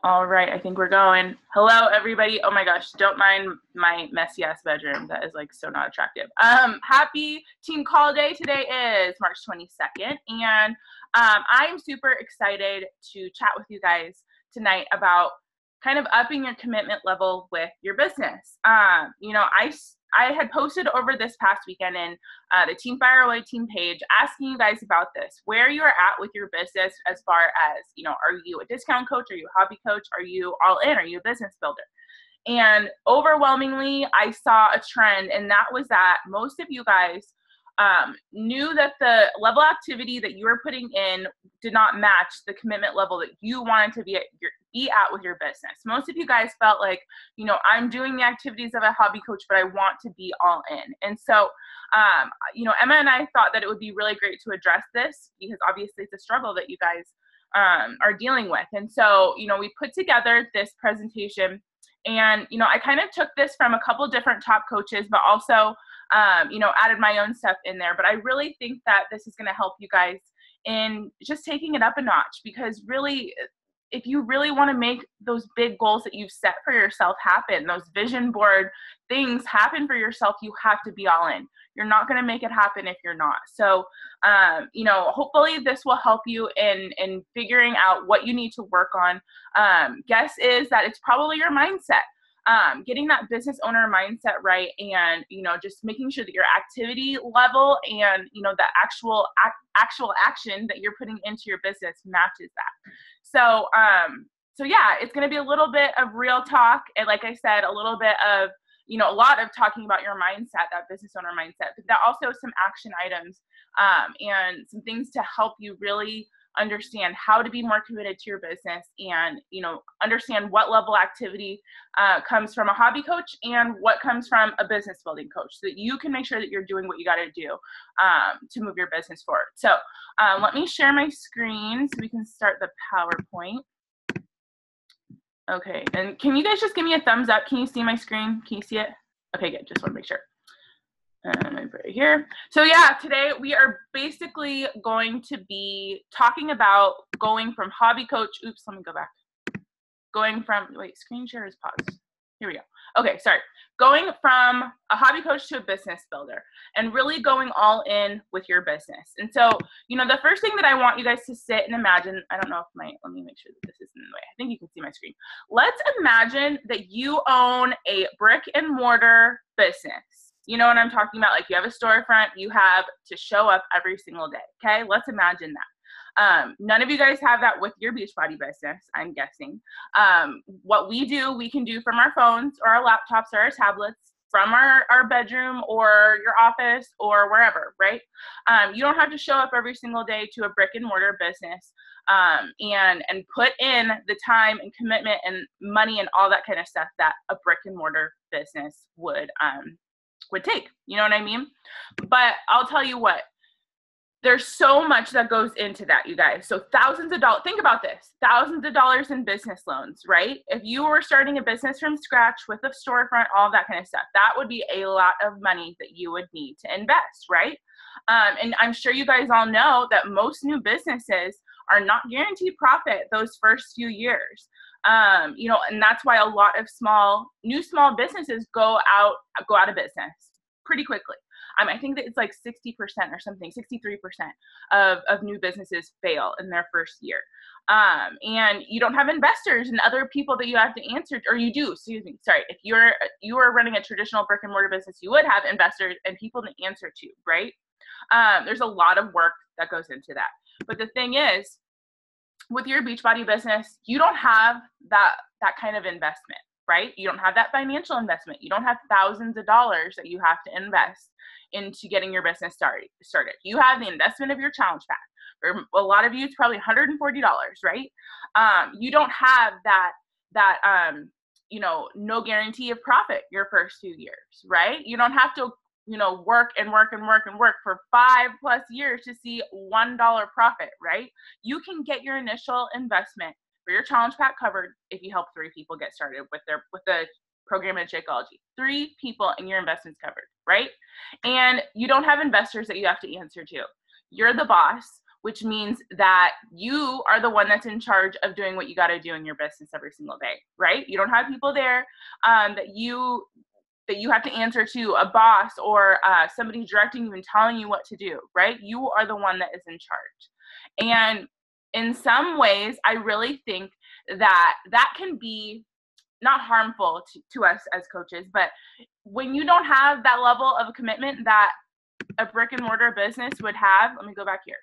All right, I think we're going. Hello, everybody. Oh my gosh, don't mind my messy ass bedroom. That is like so not attractive. Happy team call day. Today is March 22nd, and I'm super excited to chat with you guys tonight about kind of upping your commitment level with your business. I had posted over this past weekend in the Team Fire Away team page asking you guys about this, where you're at with your business as far as, are you a discount coach? Are you a hobby coach? Are you all in? Are you a business builder? And overwhelmingly, I saw a trend, and that was that most of you guys knew that the level of activity that you were putting in did not match the commitment level that you wanted to be at with your business. Most of you guys felt like, I'm doing the activities of a hobby coach, but I want to be all in. And so, Emma and I thought that it would be really great to address this because obviously it's a struggle that you guys are dealing with. And so, we put together this presentation, and, I kind of took this from a couple different top coaches, but also added my own stuff in there. But I really think that this is going to help you guys in just taking it up a notch, because really, if you really want to make those big goals that you've set for yourself happen, those vision board things happen for yourself, you have to be all in. You're not going to make it happen if you're not. So, hopefully this will help you in figuring out what you need to work on. Guess is that it's probably your mindset. Getting that business owner mindset right, and just making sure that your activity level and the actual action that you're putting into your business matches that. So yeah, it's going to be a little bit of real talk, and like I said, a little bit of a lot of talking about your mindset, that business owner mindset, but that also some action items and some things to help you really understand how to be more committed to your business, and understand what level activity comes from a hobby coach and what comes from a business building coach, so that you can make sure that you're doing what you got to do to move your business forward. So let me share my screen so we can start the PowerPoint. Okay, and can you guys just give me a thumbs up? Can you see my screen? Can you see it? Okay, good. Just want to make sure. And I put it here. So yeah, today we are basically going to be talking about going from hobby coach. Oops, let me go back. Wait, screen share is paused. Here we go. Okay, sorry. Going from a hobby coach to a business builder, and really going all in with your business. And so, the first thing that I want you guys to sit and imagine, I don't know if let me make sure that this isn't in the way. I think you can see my screen. Let's imagine that you own a brick and mortar business. You know what I'm talking about? Like, you have a storefront, you have to show up every single day. Okay, let's imagine that. None of you guys have that with your Beachbody business, I'm guessing. What we can do from our phones or our laptops or our tablets, from our bedroom or your office or wherever, right? You don't have to show up every single day to a brick and mortar business and put in the time and commitment and money and all that kind of stuff that a brick and mortar business would take. You know what I mean? But I'll tell you what, there's so much that goes into that, you guys. So thousands of dollars, think about this, thousands of dollars in business loans, right? If you were starting a business from scratch with a storefront, all that kind of stuff, that would be a lot of money that you would need to invest, right? And I'm sure you guys all know that most new businesses are not guaranteed profit those first few years. And that's why a lot of new small businesses go out of business pretty quickly. I think that it's like 60% or something, 63% of new businesses fail in their first year. And you don't have investors and other people that you have to answer, or you do, excuse me, sorry. If you are running a traditional brick and mortar business, you would have investors and people to answer to, right? There's a lot of work that goes into that. But the thing is, with your Beachbody business, you don't have that kind of investment, right? You don't have that financial investment. You don't have thousands of dollars that you have to invest into getting your business started. You have the investment of your challenge pack. For a lot of you, it's probably $140, right? You don't have that no guarantee of profit your first few years, right? You don't have to work for 5+ years to see $1 profit, right? You can get your initial investment for your challenge pack covered if you help 3 people get started with the program in Shakeology. 3 people and your investment's covered, right? And you don't have investors that you have to answer to. You're the boss. which means that you are the one that's in charge of doing what you got to do in your business every single day, right? You don't have people there that you have to answer to, a boss or somebody directing you and telling you what to do, right? You are the one that is in charge. And in some ways, I really think that that can be not harmful to us as coaches, but when you don't have that level of commitment that a brick and mortar business would have, let me go back here.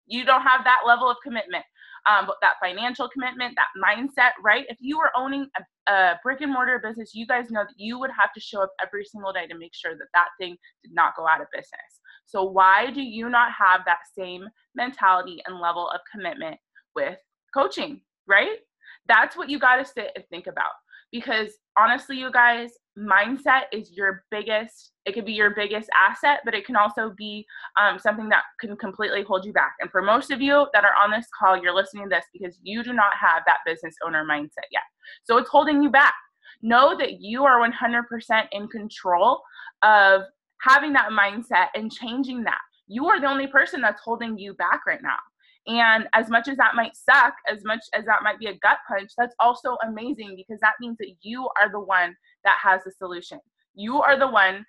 You don't have that level of commitment, that financial commitment, that mindset, right? If you were owning a brick and mortar business, you guys know that you would have to show up every single day to make sure that that thing did not go out of business. So why do you not have that same mentality and level of commitment with coaching, right? That's what you got to sit and think about. Because honestly, you guys, mindset is your biggest, it could be your biggest asset, but it can also be something that can completely hold you back. And for most of you that are on this call, you're listening to this because you do not have that business owner mindset yet. So it's holding you back. Know that you are 100% in control of having that mindset and changing that. You are the only person that's holding you back right now. And as much as that might suck, as much as that might be a gut punch, that's also amazing because that means that you are the one that has the solution. You are the one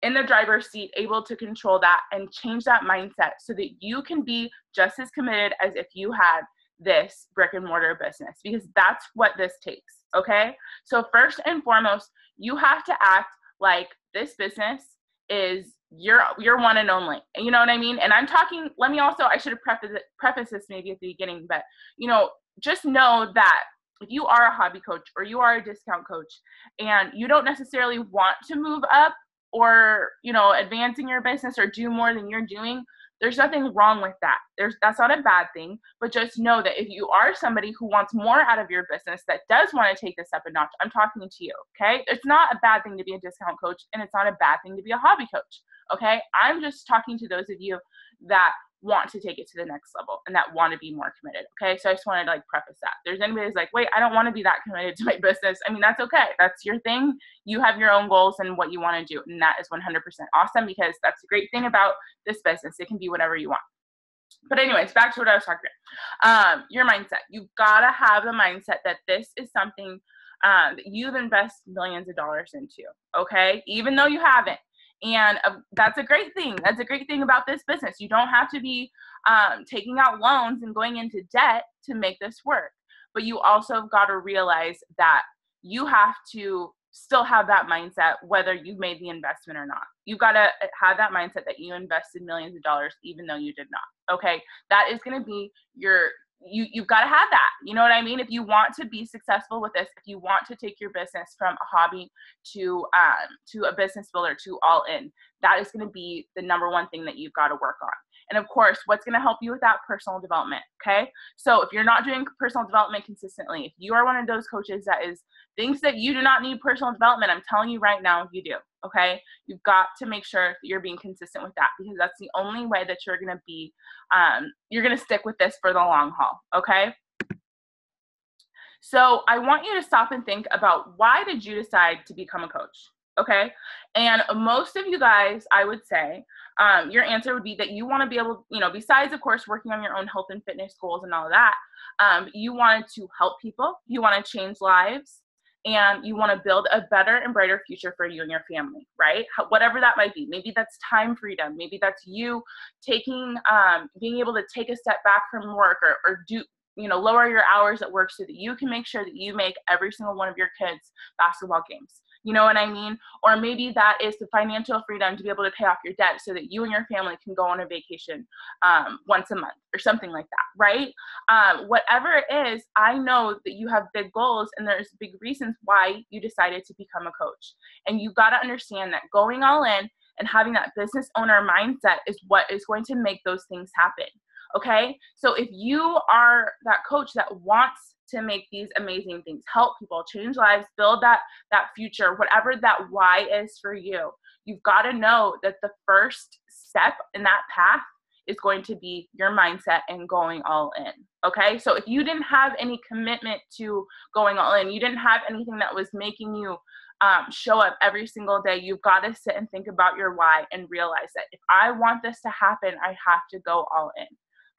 in the driver's seat able to control that and change that mindset so that you can be just as committed as if you had this brick and mortar business, because that's what this takes, okay? So first and foremost, you have to act like this business is your one and only. And you know what I mean? And I'm talking, let me also, I should have prefaced this maybe at the beginning, but just know that if you are a hobby coach or you are a discount coach and you don't necessarily want to move up or, advance in your business or do more than you're doing, there's nothing wrong with that. That's not a bad thing, but just know that if you are somebody who wants more out of your business, that does want to take this up a notch, I'm talking to you, okay? It's not a bad thing to be a discount coach, and it's not a bad thing to be a hobby coach, okay? I'm just talking to those of you that want to take it to the next level and that want to be more committed, okay? So I just wanted to preface that. There's anybody who's like, wait, I don't want to be that committed to my business. I mean, that's okay. That's your thing. You have your own goals and what you want to do, and that is 100% awesome because that's the great thing about this business. It can be whatever you want. But anyways, back to what I was talking about. Your mindset. You've got to have the mindset that this is something that you've invested millions of dollars into, okay? Even though you haven't. And that's a great thing. That's a great thing about this business. You don't have to be taking out loans and going into debt to make this work. But you also have got to realize that you have to still have that mindset whether you've made the investment or not. You've got to have that mindset that you invested millions of dollars even though you did not. Okay? That is going to be you've got to have that. You know what I mean? If you want to be successful with this, if you want to take your business from a hobby to a business builder to all in, that is going to be the number one thing that you've got to work on. And of course, what's going to help you with that? Personal development. Okay. So if you're not doing personal development consistently, if you are one of those coaches that thinks that you do not need personal development, I'm telling you right now, you do. Okay. You've got to make sure that you're being consistent with that because that's the only way that you're going to be, you're going to stick with this for the long haul. Okay. So I want you to stop and think about, why did you decide to become a coach? Okay. And most of you guys, I would say, your answer would be that you want to be able, besides of course, working on your own health and fitness goals and all of that, you wanted to help people, you want to change lives, and you want to build a better and brighter future for you and your family, right? Whatever that might be. Maybe that's time freedom. Maybe that's you being able to take a step back from work or do, lower your hours at work so that you can make sure that you make every single one of your kids' basketball games. You know what I mean? Or maybe that is the financial freedom to be able to pay off your debt so that you and your family can go on a vacation once a month or something like that, right? Whatever it is, I know that you have big goals and there's big reasons why you decided to become a coach. And you've got to understand that going all in and having that business owner mindset is what is going to make those things happen. Okay, so if you are that coach that wants to make these amazing things, help people, change lives, build that future, whatever that why is for you, you've got to know that the first step in that path is going to be your mindset and going all in. Okay, so if you didn't have any commitment to going all in, you didn't have anything that was making you show up every single day, you've got to sit and think about your why and realize that if I want this to happen, I have to go all in.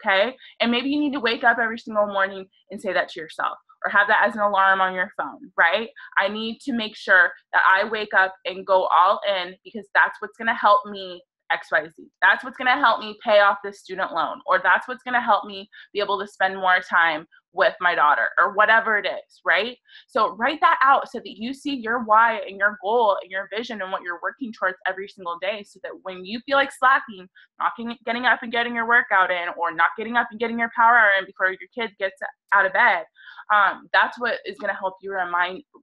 okay? And maybe you need to wake up every single morning and say that to yourself, or have that as an alarm on your phone, right? I need to make sure that I wake up and go all in, because that's what's going to help me XYZ. That's what's going to help me pay off this student loan, or that's what's going to help me be able to spend more time with my daughter, or whatever it is, right? So write that out so that you see your why and your goal and your vision and what you're working towards every single day, so that when you feel like slacking, not getting up and getting your workout in, or not getting up and getting your power hour in before your kid gets out of bed, that's what is going to help you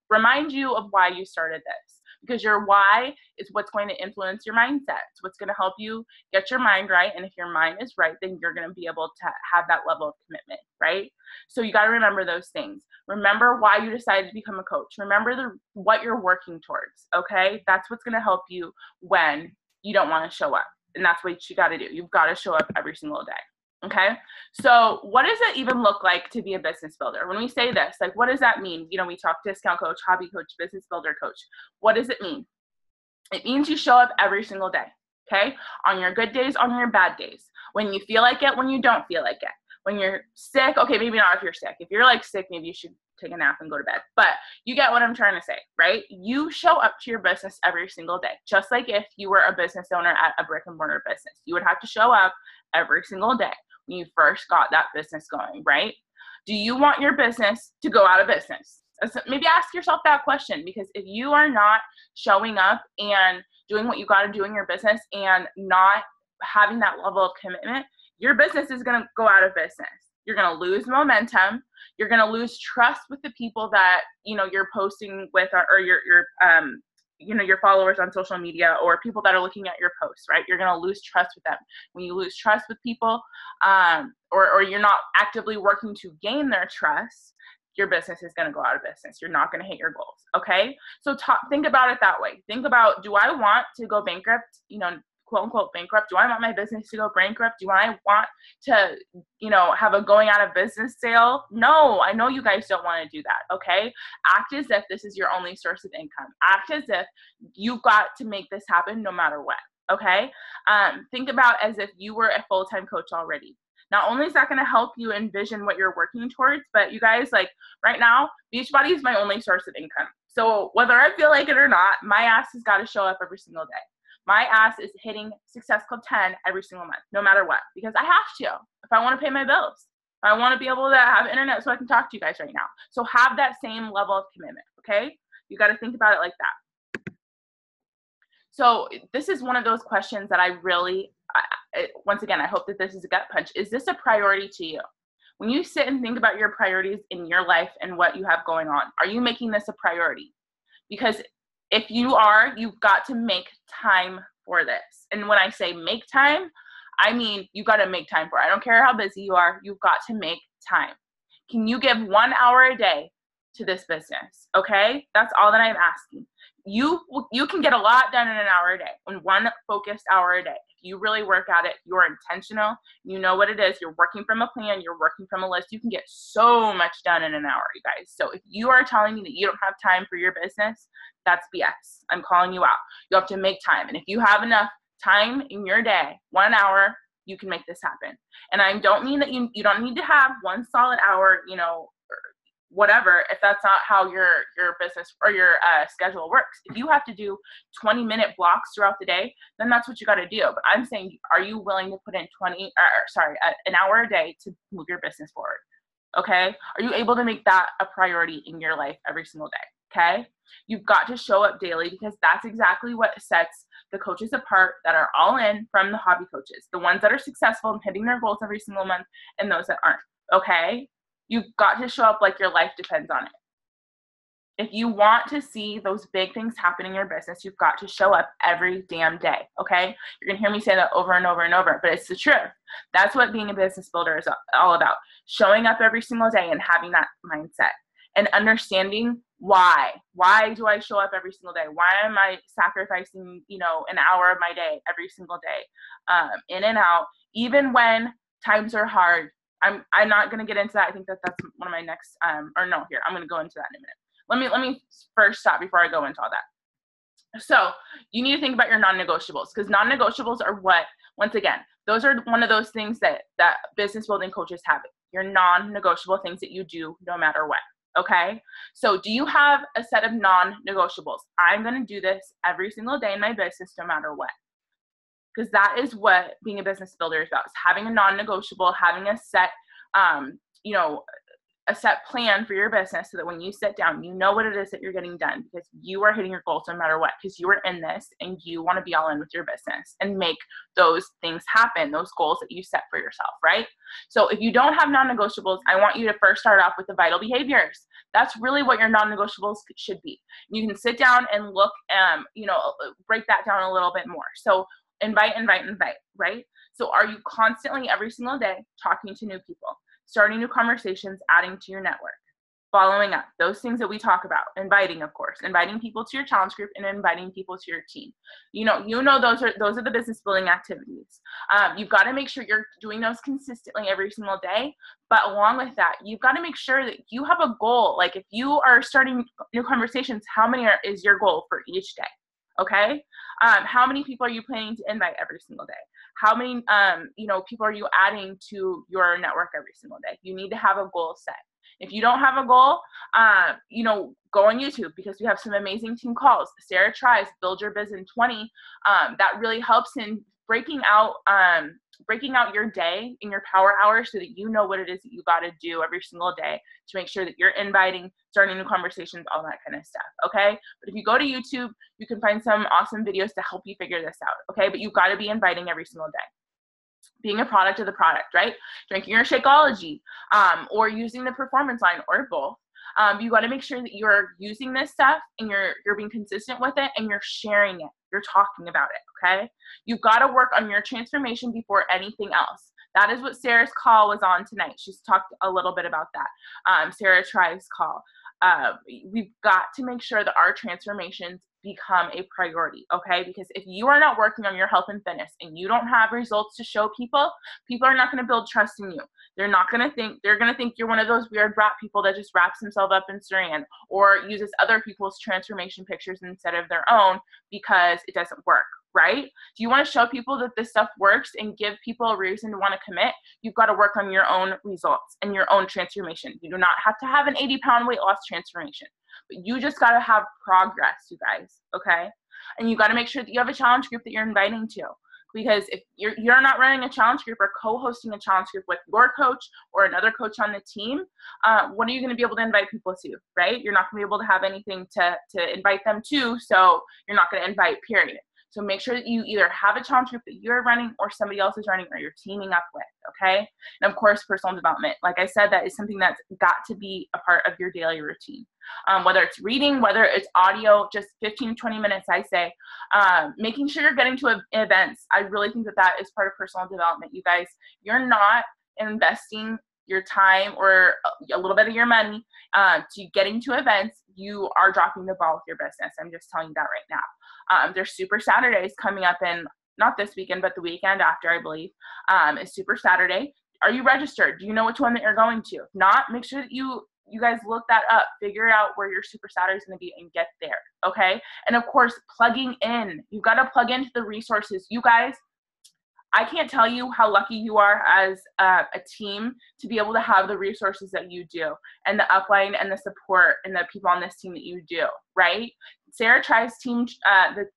remind you of why you started this. Because your why is what's going to influence your mindset. It's what's going to help you get your mind right. And if your mind is right, then you're going to be able to have that level of commitment, right? So you got to remember those things. Remember why you decided to become a coach. Remember what you're working towards, okay? That's what's going to help you when you don't want to show up. And that's what you got to do. You've got to show up every single day. Okay, so what does it even look like to be a business builder? When we say this, like, what does that mean? You know, we talk discount coach, hobby coach, business builder coach. What does it mean? It means you show up every single day, okay? On your good days, on your bad days. When you feel like it, when you don't feel like it. When you're sick, okay, maybe not if you're sick. If you're like sick, maybe you should take a nap and go to bed. But you get what I'm trying to say, right? You show up to your business every single day, just like if you were a business owner at a brick and mortar business. You would have to show up every single day when you first got that business going, right? Do you want your business to go out of business? Maybe ask yourself that question, because if you are not showing up and doing what you got to do in your business and not having that level of commitment, your business is going to go out of business. You're going to lose momentum. You're going to lose trust with the people that, you know, you're posting with, or your followers on social media, or people that are looking at your posts, right? You're going to lose trust with them. When you lose trust with people, or you're not actively working to gain their trust, your business is going to go out of business. You're not going to hit your goals. Okay. So think about it that way. Think about, do I want to go bankrupt, you know, quote unquote bankrupt? Do I want my business to go bankrupt? Do I want to, you know, have a going out of business sale? No, I know you guys don't want to do that. Okay. Act as if this is your only source of income. Act as if you've got to make this happen no matter what. Okay. Think about as if you were a full-time coach already. Not only is that going to help you envision what you're working towards, but you guys, like right now, Beachbody is my only source of income. So whether I feel like it or not, my ass has got to show up every single day. My ass is hitting Success Club 10 every single month, no matter what, because I have to, if I want to pay my bills. If I want to be able to have internet so I can talk to you guys right now. So have that same level of commitment, okay? You got to think about it like that. So this is one of those questions that I really, once again, I hope that this is a gut punch. Is this a priority to you? When you sit and think about your priorities in your life and what you have going on, are you making this a priority? Because if you are, you've got to make time for this. And when I say make time, I mean, you got to make time for it. I don't care how busy you are. You've got to make time. Can you give 1 hour a day to this business? Okay. That's all that I'm asking. You can get a lot done in an hour a day, in one focused hour a day. If you really work at it, you're intentional, you know what it is, you're working from a plan, you're working from a list, you can get so much done in an hour, you guys. So if you are telling me that you don't have time for your business, that's BS. I'm calling you out. You have to make time. And if you have enough time in your day, 1 hour, you can make this happen. And I don't mean that you don't need to have one solid hour, you know, whatever, if that's not how your business or your schedule works. If you have to do 20-minute blocks throughout the day, then that's what you got to do. But I'm saying, are you willing to put in an hour a day to move your business forward? Okay. Are you able to make that a priority in your life every single day? Okay. You've got to show up daily, because that's exactly what sets the coaches apart that are all in from the hobby coaches, the ones that are successful in hitting their goals every single month, and those that aren't. Okay. You've got to show up like your life depends on it. If you want to see those big things happen in your business, you've got to show up every damn day, okay? You're going to hear me say that over and over and over, but it's the truth. That's what being a business builder is all about. Showing up every single day and having that mindset and understanding why. Why do I show up every single day? Why am I sacrificing, you know, an hour of my day every single day, in and out, even when times are hard? I'm not going to get into that. I think that's one of my next, I'm going to go into that in a minute. Let me first stop before I go into all that. So you need to think about your non-negotiables, because non-negotiables are what, once again, Those are one of those things that business building coaches have. Your non-negotiable things that you do no matter what. Okay, so do you have a set of non-negotiables? I'm going to do this every single day in my business no matter what. Because that is what being a business builder is about, is having a non-negotiable, having a set, a set plan for your business so that when you sit down, you know what it is that you're getting done, because you are hitting your goals no matter what, because you are in this and you want to be all in with your business and make those things happen, those goals that you set for yourself, right? So if you don't have non-negotiables, I want you to first start off with the vital behaviors. That's really what your non-negotiables should be. You can sit down and look, break that down a little bit more. So invite, right? So are you constantly every single day talking to new people? Starting new conversations, adding to your network, following up, those things that we talk about, inviting, of course, inviting people to your challenge group and inviting people to your team. Those are the business building activities. You've got to make sure you're doing those consistently every single day. But along with that, you've got to make sure that you have a goal. Like if you are starting new conversations, how many is your goal for each day? Okay. How many people are you planning to invite every single day? How many, people are you adding to your network every single day? You need to have a goal set. If you don't have a goal, go on YouTube, because we have some amazing team calls. Sarah tries Build Your Biz in 20. That really helps in breaking out your day in your power hours so that you know what it is that you got to do every single day to make sure that you're inviting, starting new conversations, all that kind of stuff, okay? But if you go to YouTube, you can find some awesome videos to help you figure this out, okay? But you've got to be inviting every single day. Being a product of the product, right? Drinking your Shakeology, or using the performance line, or both. You got to make sure that you're using this stuff and you're being consistent with it and you're sharing it. You're talking about it, okay? You've got to work on your transformation before anything else. That is what Sarah's call was on tonight. She's talked a little bit about that. Sarah Tribe's call. We've got to make sure that our transformations become a priority, okay? Because if you are not working on your health and fitness and you don't have results to show people, people are not going to build trust in you. They're going to think you're one of those weird rat people that just wraps himself up in saran or uses other people's transformation pictures instead of their own because it doesn't work, right? Do you want to show people that this stuff works and give people a reason to want to commit? You've got to work on your own results and your own transformation. You do not have to have an 80-pound weight loss transformation, but you just got to have progress, you guys, okay? And you got to make sure that you have a challenge group that you're inviting to. Because if you're not running a challenge group or co-hosting a challenge group with your coach or another coach on the team, what are you going to be able to invite people to, right? You're not going to be able to have anything to invite them to, so you're not going to invite, period. So make sure that you either have a challenge group that you're running or somebody else is running or you're teaming up with, okay? And of course, personal development. Like I said, that is something that's got to be a part of your daily routine. Whether it's reading, whether it's audio, just 15, 20 minutes, I say. Making sure you're getting to events. I really think that is part of personal development. You guys, you're not investing your time or a little bit of your money to getting to events, you are dropping the ball with your business. I'm just telling you that right now. There's Super Saturdays coming up in, not this weekend, but the weekend after, I believe, is Super Saturday. Are you registered? Do you know which one that you're going to? If not, make sure that you guys look that up, figure out where your Super Saturday is going to be and get there, okay? And of course, plugging in. You've got to plug into the resources. You guys, I can't tell you how lucky you are as a team to be able to have the resources that you do and the upline and the support and the people on this team that you do, right? Sarah tries team,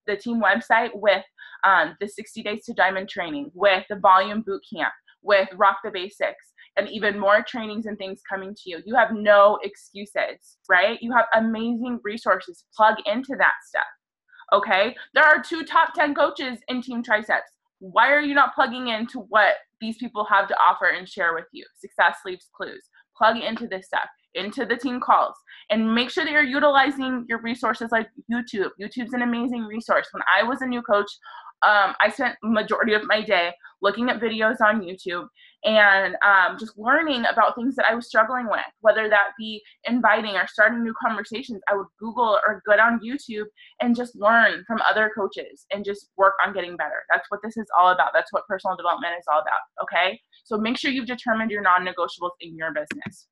the team website with the 60 Days to Diamond training, with the Volume Bootcamp, with Rock the Basics, and even more trainings and things coming to you. You have no excuses, right? You have amazing resources. Plug into that stuff, okay? There are 2 top 10 coaches in Team Triceps. Why are you not plugging into what these people have to offer and share with you? Success leaves clues. Plug into this stuff, into the team calls, and make sure that you're utilizing your resources like YouTube. YouTube's an amazing resource. When I was a new coach, I spent majority of my day looking at videos on YouTube and just learning about things that I was struggling with, whether that be inviting or starting new conversations. I would Google or go on YouTube and just learn from other coaches and just work on getting better. That's what this is all about. That's what personal development is all about, okay? So make sure you've determined your non-negotiables in your business,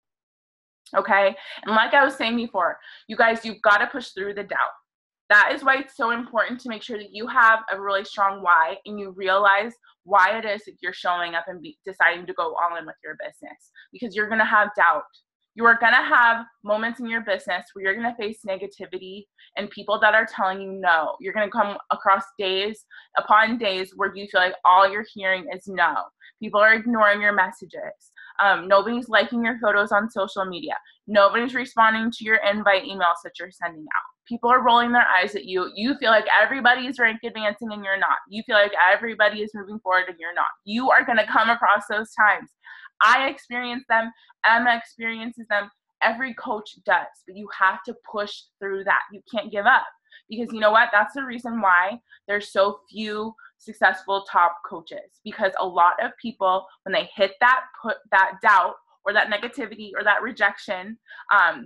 okay? And like I was saying before, you guys, you've got to push through the doubt. That is why it's so important to make sure that you have a really strong why and you realize why it is that you're showing up and deciding to go all in with your business, because you're going to have doubt. You are going to have moments in your business where you're going to face negativity and people that are telling you no. You're going to come across days upon days where you feel like all you're hearing is no. People are ignoring your messages. Nobody's liking your photos on social media. Nobody's responding to your invite emails that you're sending out. People are rolling their eyes at you. You feel like everybody's rank advancing and you're not. You feel like everybody is moving forward and you're not. You are going to come across those times. I experience them. Emma experiences them. Every coach does. But you have to push through that. You can't give up. Because you know what? That's the reason why there's so few successful top coaches. Because a lot of people, when they hit that doubt or that negativity or that rejection,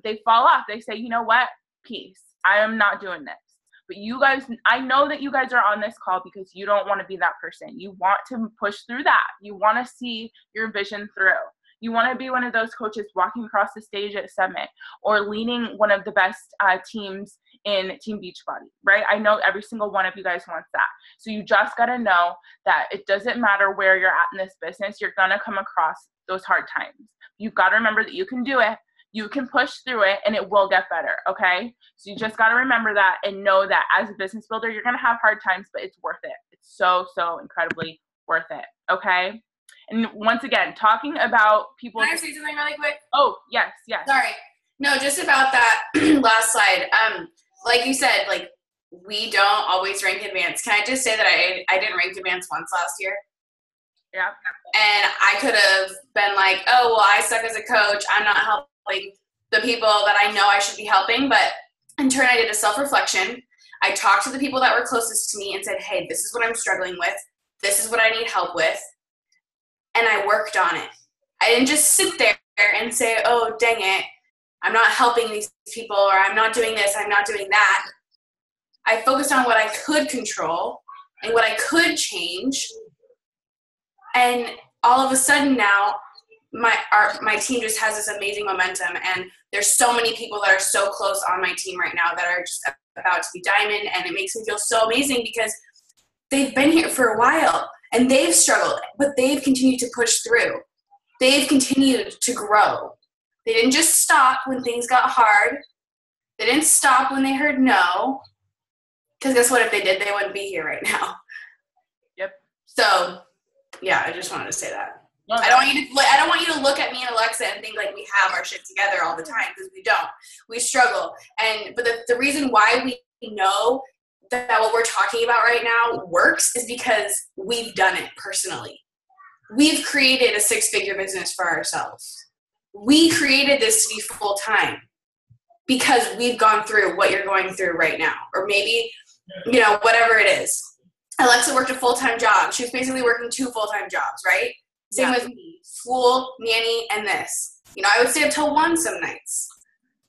they fall off. They say, you know what? Peace. I am not doing this. But you guys, I know that you guys are on this call because you don't want to be that person. You want to push through that. You want to see your vision through. You want to be one of those coaches walking across the stage at Summit or leading one of the best teams in Team Beachbody, right? I know every single one of you guys wants that. So you just got to know that it doesn't matter where you're at in this business. You're going to come across those hard times. You've got to remember that you can do it. You can push through it and it will get better, okay? So you just got to remember that and know that as a business builder, you're going to have hard times, but it's worth it. It's so, so incredibly worth it, okay? And once again, talking about people. Can I say something really quick? Oh, yes. Sorry. No, just about that last slide. Like you said, like we don't always rank advance. Can I just say that I didn't rank advance once last year? Yeah. And I could have been like, oh, well, I suck as a coach. I'm not helping the people that I know I should be helping. But in turn, I did a self-reflection. I talked to the people that were closest to me and said, hey, this is what I'm struggling with. This is what I need help with. And I worked on it. I didn't just sit there and say, oh, dang it, I'm not helping these people, or I'm not doing this, I'm not doing that. I focused on what I could control and what I could change. And all of a sudden now, my team just has this amazing momentum, and there's so many people that are so close on my team right now that are just about to be diamond, and it makes me feel so amazing because they've been here for a while and they've struggled, but they've continued to push through. They've continued to grow. They didn't just stop when things got hard. They didn't stop when they heard no, because guess what? If they did, they wouldn't be here right now. Yep. So yeah, I just wanted to say that. No, I don't want you to look at me and Alexa and think like we have our shit together all the time, because we don't. We struggle. But the reason why we know that what we're talking about right now works is because we've done it personally. We've created a 6-figure business for ourselves. We created this to be full-time because we've gone through what you're going through right now, or maybe, whatever it is. Alexa worked a full-time job. She was basically working 2 full-time jobs, right? Same with me, school, nanny, and this. I would stay up till 1 some nights.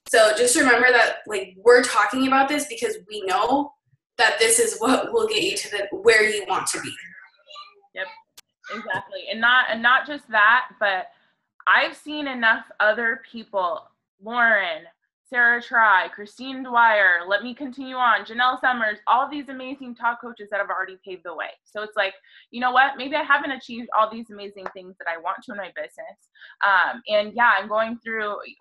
So just remember that, like, we're talking about this because we know that this is what will get you to where you want to be. Yep, exactly. And not just that, but I've seen enough other people, Lauren, Sarah Try, Christine Dwyer, let me continue on, Janelle Summers, all these amazing top coaches that have already paved the way. So it's like, you know what, maybe I haven't achieved all these amazing things that I want to in my business. And yeah,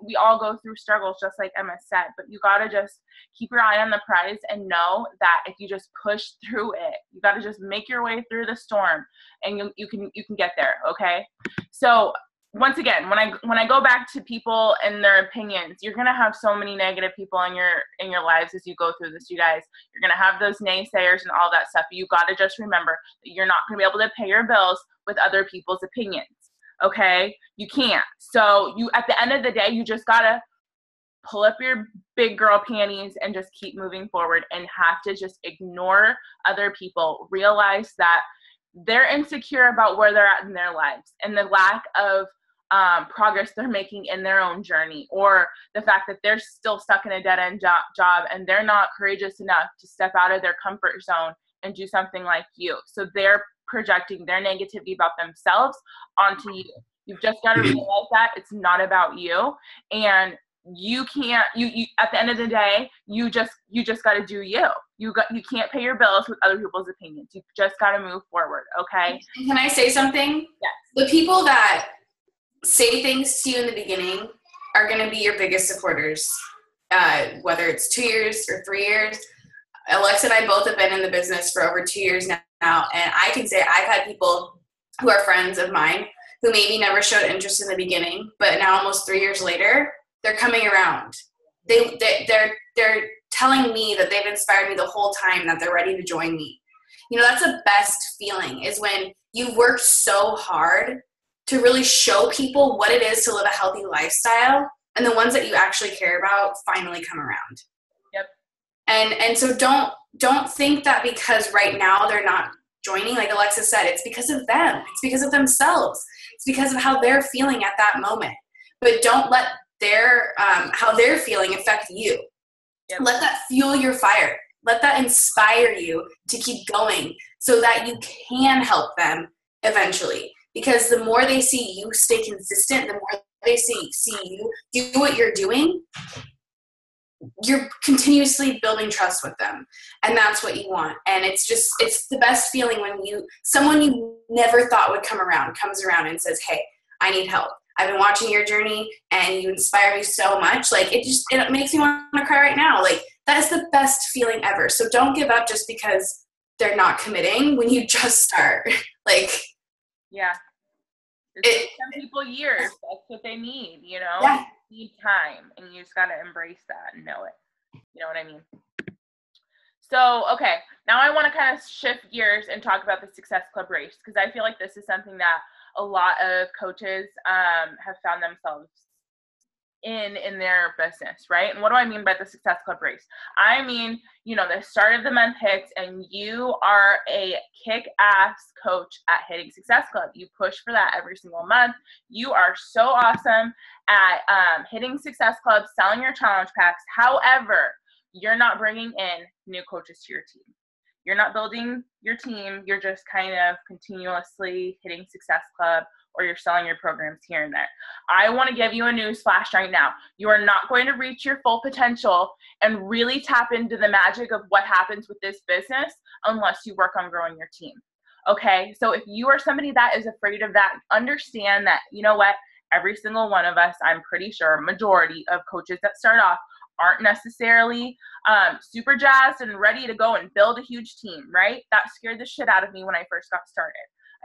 we all go through struggles just like Emma said, but you got to just keep your eye on the prize and know that if you just push through it, you got to just make your way through the storm and you can get there. Okay. So once again, when I go back to people and their opinions, you're gonna have so many negative people in your lives as you go through this, you guys. You're gonna have those naysayers and all that stuff. You gotta just remember that you're not gonna be able to pay your bills with other people's opinions. Okay? You can't. So at the end of the day, you just gotta pull up your big girl panties and just keep moving forward and have to just ignore other people. Realize that they're insecure about where they're at in their lives and the lack of progress they're making in their own journey, or the fact that they're still stuck in a dead-end job and they're not courageous enough to step out of their comfort zone and do something like you. So they're projecting their negativity about themselves onto you. You've just got to realize that it's not about you. And you can't, you at the end of the day, you just got to do you. You can't pay your bills with other people's opinions. You just got to move forward. Okay. Can I say something? Yes. The people that say things to you in the beginning are going to be your biggest supporters, whether it's 2 years or 3 years. Alexa and I both have been in the business for over 2 years now, and I can say I've had people who are friends of mine who maybe never showed interest in the beginning, but now almost 3 years later, they're coming around. They're telling me that they've inspired me the whole time, that they're ready to join me. You know, that's the best feeling, is when you've worked so hard to really show people what it is to live a healthy lifestyle, and the ones that you actually care about finally come around. Yep. And so don't think that because right now they're not joining, like Alexa said, it's because of them. It's because of themselves. It's because of how they're feeling at that moment. But don't let their how they're feeling affect you. Yep. Let that fuel your fire. Let that inspire you to keep going so that you can help them eventually. Because the more they see you stay consistent, the more they see you do what you're doing, you're continuously building trust with them. And that's what you want. And it's the best feeling when someone you never thought would come around comes around and says, hey, I need help. I've been watching your journey and you inspire me so much. Like it makes me want to cry right now. Like that is the best feeling ever. So don't give up just because they're not committing when you just start. Like, yeah. It takes some people years. That's what they need, you know? Yeah. You need time, and you just got to embrace that and know it. You know what I mean? So, okay, now I want to kind of shift gears and talk about the Success Club race, because I feel like this is something that a lot of coaches have found themselves in their business, right? And what do I mean by the Success Club race? I mean, you know, the start of the month hits and you are a kick-ass coach at hitting Success Club. You push for that every single month. You are so awesome at hitting Success Club, selling your challenge packs. However, you're not bringing in new coaches to your team. You're not building your team. You're just kind of continuously hitting Success Club, or you're selling your programs here and there. I want to give you a news flash right now. You are not going to reach your full potential and really tap into the magic of what happens with this business unless you work on growing your team. Okay, so if you are somebody that is afraid of that, understand that, you know what, every single one of us, I'm pretty sure, majority of coaches that start off aren't necessarily super jazzed and ready to go and build a huge team, right? That scared the shit out of me when I first got started.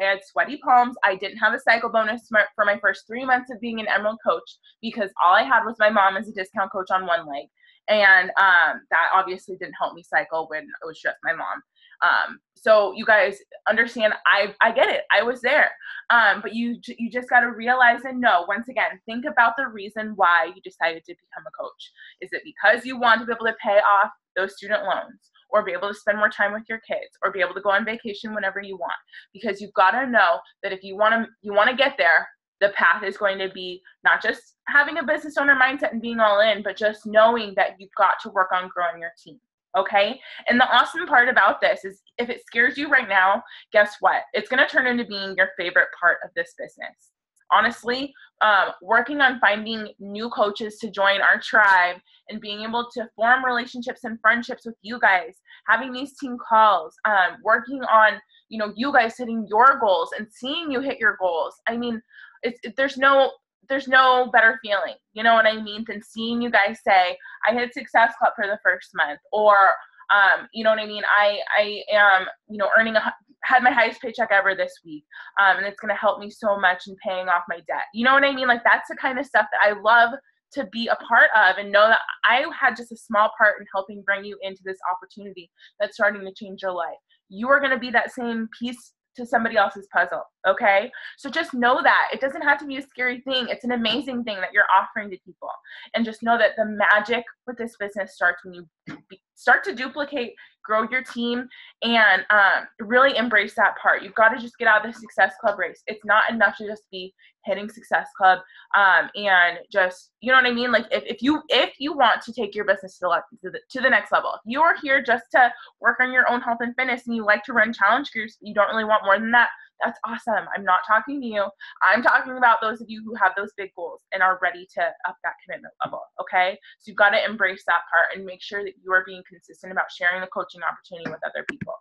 I had sweaty palms. I didn't have a cycle bonus for my first 3 months of being an Emerald coach because all I had was my mom as a discount coach on one leg. And that obviously didn't help me cycle when it was just my mom. So you guys understand, I get it. I was there. But you just got to realize and know, once again, think about the reason why you decided to become a coach. Is it because you want to be able to pay off those student loans, or be able to spend more time with your kids, or be able to go on vacation whenever you want? Because you've got to know that if you want to get there, the path is going to be not just having a business owner mindset and being all in, but just knowing that you've got to work on growing your team. Okay? And the awesome part about this is if it scares you right now, guess what? It's going to turn into being your favorite part of this business. Honestly, working on finding new coaches to join our tribe and being able to form relationships and friendships with you guys, having these team calls, working on, you know, you guys hitting your goals and seeing you hit your goals. I mean, there's no better feeling, you know what I mean, than seeing you guys say, I hit Success Club for the first month, or, you know what I mean, I am, you know, had my highest paycheck ever this week, and it's going to help me so much in paying off my debt. You know what I mean? Like, that's the kind of stuff that I love to be a part of, and know that I had just a small part in helping bring you into this opportunity that's starting to change your life. You are going to be that same piece to somebody else's puzzle, okay? So just know that. It doesn't have to be a scary thing. It's an amazing thing that you're offering to people. And just know that the magic with this business starts when you start to duplicate, grow your team, and really embrace that part. You've got to just get out of the Success Club race. It's not enough to just be hitting Success Club and just, you know what I mean? Like, if you want to take your business to the next level, if you are here just to work on your own health and fitness and you like to run challenge groups, you don't really want more than that, That's awesome. I'm not talking to you. I'm talking about those of you who have those big goals and are ready to up that commitment level, okay? So you've got to embrace that part and make sure that you are being consistent about sharing the coaching opportunity with other people.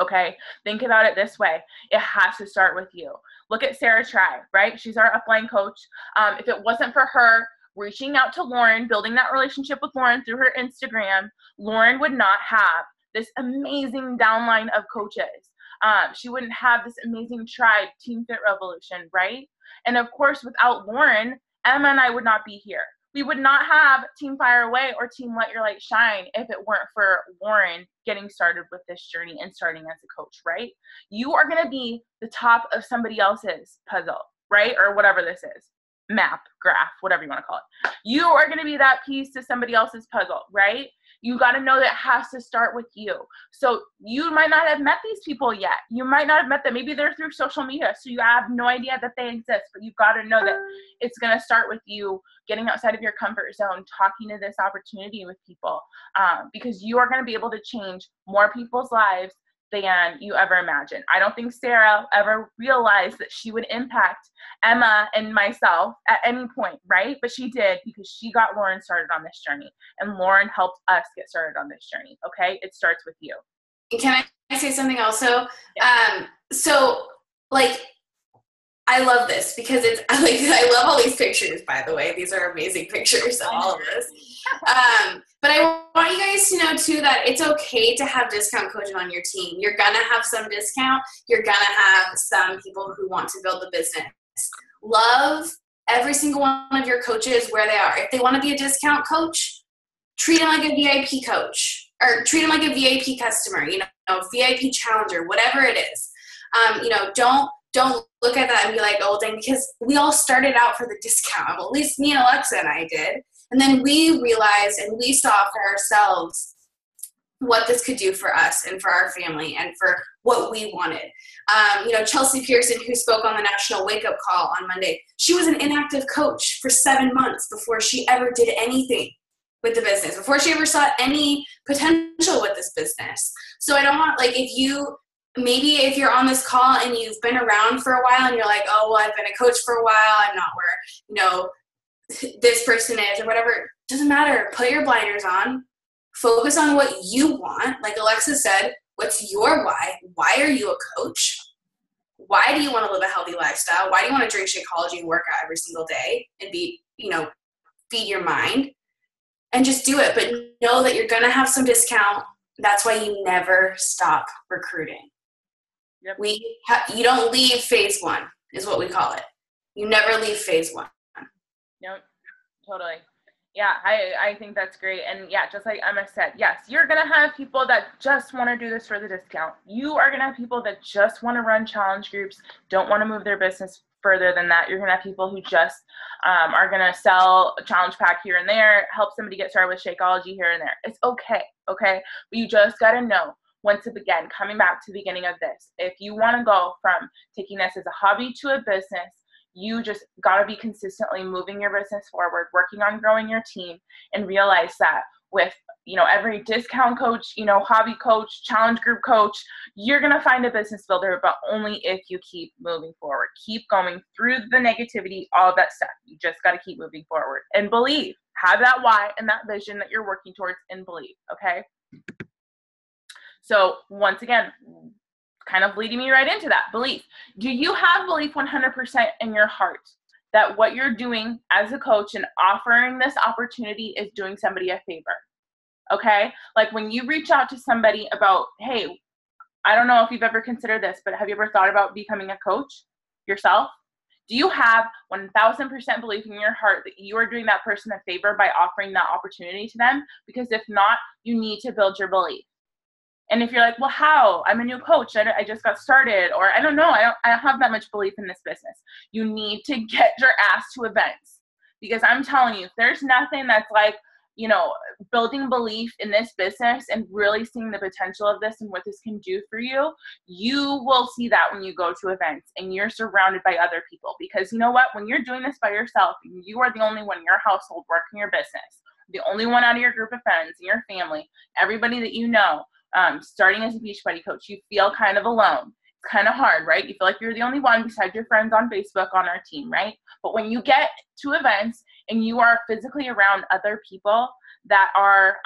Okay, think about it this way. It has to start with you. Look at Sarah Try, right? She's our upline coach. If it wasn't for her reaching out to Lauren, building that relationship with Lauren through her Instagram, Lauren would not have this amazing downline of coaches. She wouldn't have this amazing tribe, Team Fit Revolution, right? And of course, without Lauren, Emma and I would not be here. We would not have Team Fire Away or Team Let Your Light Shine if it weren't for Lauren getting started with this journey and starting as a coach, right? You are going to be the top of somebody else's puzzle, right? Or whatever this is. Map, graph, whatever you want to call it. You are going to be that piece to somebody else's puzzle, right? You got to know that it has to start with you. So you might not have met these people yet. You might not have met them. Maybe they're through social media, so you have no idea that they exist, but you've got to know that it's going to start with you getting outside of your comfort zone, talking to this opportunity with people, because you are going to be able to change more people's lives than you ever imagined. I don't think Sarah ever realized that she would impact Emma and myself at any point, right? But she did, because she got Lauren started on this journey, and Lauren helped us get started on this journey, okay? It starts with you. Can I say something also? Yeah. So, like, I love this because it's like, I love all these pictures, by the way. These are amazing pictures of all of this. But I want you guys to know too that it's okay to have discount coaches on your team. You're gonna have some discount. You're gonna have some people who want to build the business. Love every single one of your coaches where they are. If they want to be a discount coach, treat them like a VIP coach, or treat them like a VIP customer, you know, VIP challenger, whatever it is. You know, don't look at that and be like, oh, dang, because we all started out for the discount. Well, at least me and Alexa and I did. And then we realized and we saw for ourselves what this could do for us and for our family and for what we wanted. You know, Chelsea Pearson, who spoke on the National Wake Up Call on Monday, she was an inactive coach for 7 months before she ever did anything with the business, before she ever saw any potential with this business. So I don't want, like, maybe if you're on this call and you've been around for a while and you're like, oh, well, I've been a coach for a while, I'm not where, you know, this person is or whatever, doesn't matter. Put your blinders on. Focus on what you want. Like Alexa said, what's your why? Why are you a coach? Why do you want to live a healthy lifestyle? Why do you want to drink Shakeology and work out every single day and be, you know, feed your mind? And just do it. But know that you're going to have some discount. That's why you never stop recruiting. Yep. You don't leave phase one, is what we call it. You never leave phase one. Nope, totally. Yeah, I think that's great. And yeah, just like Emma said, yes, you're going to have people that just want to do this for the discount. You are going to have people that just want to run challenge groups, don't want to move their business further than that. You're going to have people who just are going to sell a challenge pack here and there, help somebody get started with Shakeology here and there. It's okay, okay? But you just got to know, once again, coming back to the beginning of this, if you want to go from taking this as a hobby to a business, you just got to be consistently moving your business forward, working on growing your team, and realize that with, you know, every discount coach, you know, hobby coach, challenge group coach, you're going to find a business builder, but only if you keep moving forward. Keep going through the negativity, all of that stuff. You just got to keep moving forward and believe. Have that why and that vision that you're working towards, and believe, okay? So once again, kind of leading me right into that, belief. Do you have belief 100% in your heart that what you're doing as a coach and offering this opportunity is doing somebody a favor? Okay? Like when you reach out to somebody about, hey, I don't know if you've ever considered this, but have you ever thought about becoming a coach yourself? Do you have 1,000% belief in your heart that you are doing that person a favor by offering that opportunity to them? Because if not, you need to build your belief. And if you're like, well, how? I'm a new coach. I just got started. Or I don't know. I don't have that much belief in this business. You need to get your ass to events. Because I'm telling you, there's nothing that's like, you know, building belief in this business and really seeing the potential of this and what this can do for you. You will see that when you go to events and you're surrounded by other people. Because you know what? When you're doing this by yourself, you are the only one in your household working your business. The only one out of your group of friends and your family, everybody that you know. Starting as a Beachbody coach, you feel kind of alone. kind of hard, right? You feel like you're the only one besides your friends on Facebook on our team, right? But when you get to events and you are physically around other people that are,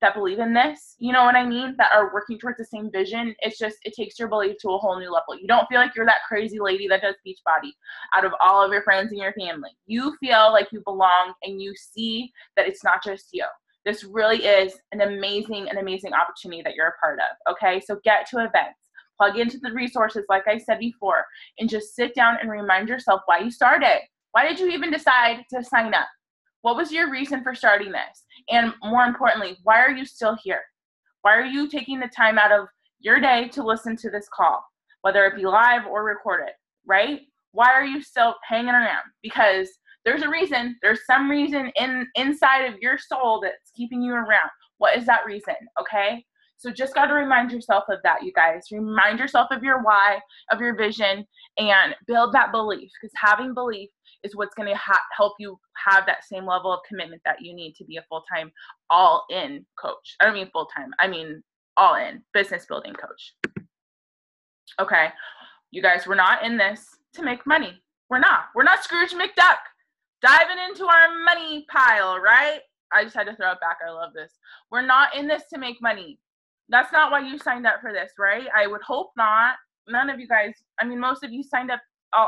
that believe in this, you know what I mean? That are working towards the same vision, it takes your belief to a whole new level. You don't feel like you're that crazy lady that does Beachbody out of all of your friends and your family. You feel like you belong, and you see that it's not just you. This really is an amazing opportunity that you're a part of, okay? So get to events, plug into the resources like I said before, and just sit down and remind yourself why you started. Why did you even decide to sign up? What was your reason for starting this? And more importantly, why are you still here? Why are you taking the time out of your day to listen to this call, whether it be live or recorded, right? Why are you still hanging around? Because there's a reason. There's some reason inside of your soul that's keeping you around. What is that reason, okay? So just got to remind yourself of that, you guys. Remind yourself of your why, of your vision, and build that belief, because having belief is what's going to help you have that same level of commitment that you need to be a full-time, all-in coach. I don't mean full-time. I mean all-in business building coach. Okay, you guys, we're not in this to make money. We're not. We're not Scrooge McDuck diving into our money pile, right? I just had to throw it back. I love this. We're not in this to make money. That's not why you signed up for this, right? I would hope not. None of you guys, I mean, most of you signed up.